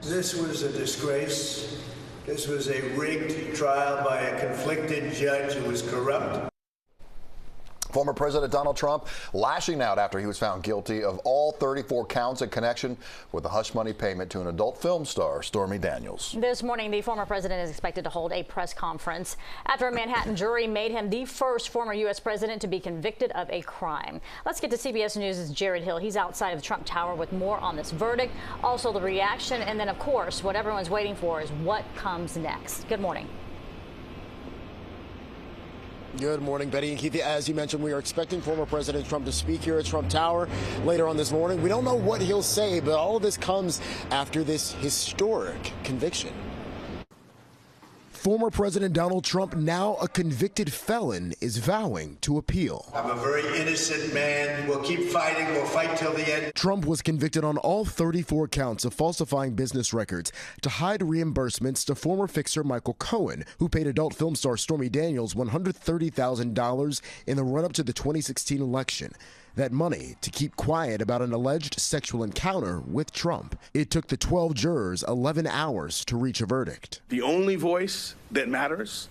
This was a disgrace. This was a rigged trial by a conflicted judge who was corrupt. Former President Donald Trump lashing out after he was found guilty of all 34 counts in connection with the hush money payment to an adult film star, Stormy Daniels. This morning, the former president is expected to hold a press conference after a Manhattan jury made him the first former U.S. president to be convicted of a crime. Let's get to CBS News' Jared Hill. He's outside of Trump Tower with more on this verdict, also the reaction, and then, of course, what everyone's waiting for is what comes next. Good morning. Good morning, Betty and Keith. As you mentioned, we are expecting former President Trump to speak here at Trump Tower later on this morning. We don't know what he'll say, but all of this comes after this historic conviction. Former President Donald Trump, now a convicted felon, is vowing to appeal. I'm a very innocent man. We'll keep fighting. We'll fight till the end. Trump was convicted on all 34 counts of falsifying business records to hide reimbursements to former fixer Michael Cohen, who paid adult film star Stormy Daniels $130,000 in the run-up to the 2016 election. That money to keep quiet about an alleged sexual encounter with Trump. It took the 12 jurors 11 hours to reach a verdict. The only voice that matters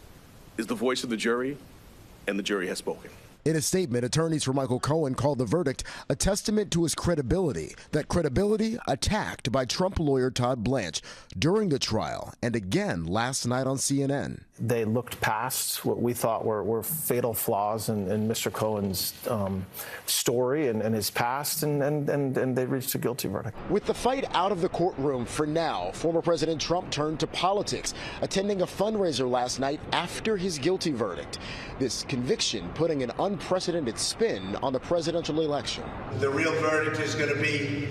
is the voice of the jury, and the jury has spoken. In a statement, attorneys for Michael Cohen called the verdict a testament to his credibility, that credibility attacked by Trump lawyer Todd Blanche during the trial and again last night on CNN. They looked past what we thought were fatal flaws in Mr. Cohen's story and his past, and they reached a guilty verdict. With the fight out of the courtroom for now, former President Trump turned to politics, attending a fundraiser last night after his guilty verdict. This conviction putting an unprecedented spin on the presidential election. The real verdict is going to be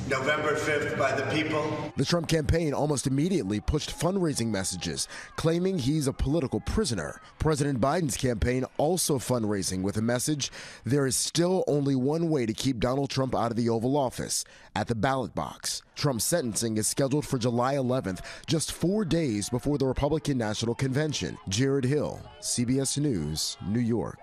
November 5th by the people. The Trump campaign almost immediately pushed fundraising messages, claiming he's a political prisoner. President Biden's campaign also fundraising with a message: there is still only one way to keep Donald Trump out of the Oval Office, at the ballot box. Trump's sentencing is scheduled for July 11th, just 4 days before the Republican National Convention. Jared Hill, CBS News, New York.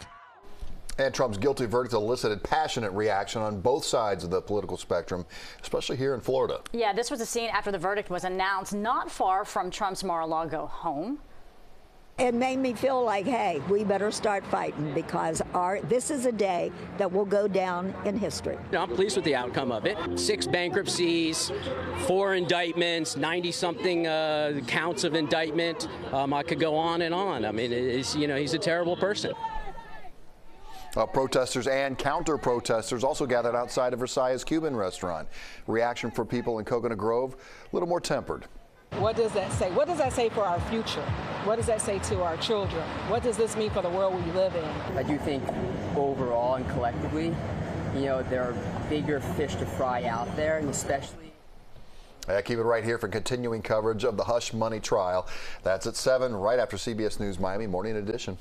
And Trump's guilty verdict elicited passionate reaction on both sides of the political spectrum, especially here in Florida. Yeah, this was the scene after the verdict was announced, not far from Trump's Mar-a-Lago home. It made me feel like, hey, we better start fighting, because this is a day that will go down in history. I'm pleased with the outcome of it. 6 bankruptcies, 4 indictments, 90-something counts of indictment. I could go on and on. I mean, he's a terrible person. Protesters and counter-protesters also gathered outside of Versailles' Cuban restaurant. Reaction from people in Coconut Grove, a little more tempered. What does that say? What does that say for our future? What does that say to our children? What does this mean for the world we live in? I do think overall and collectively, there are bigger fish to fry out there, and especially... Keep it right here for continuing coverage of the hush money trial. That's at 7, right after CBS News Miami Morning Edition.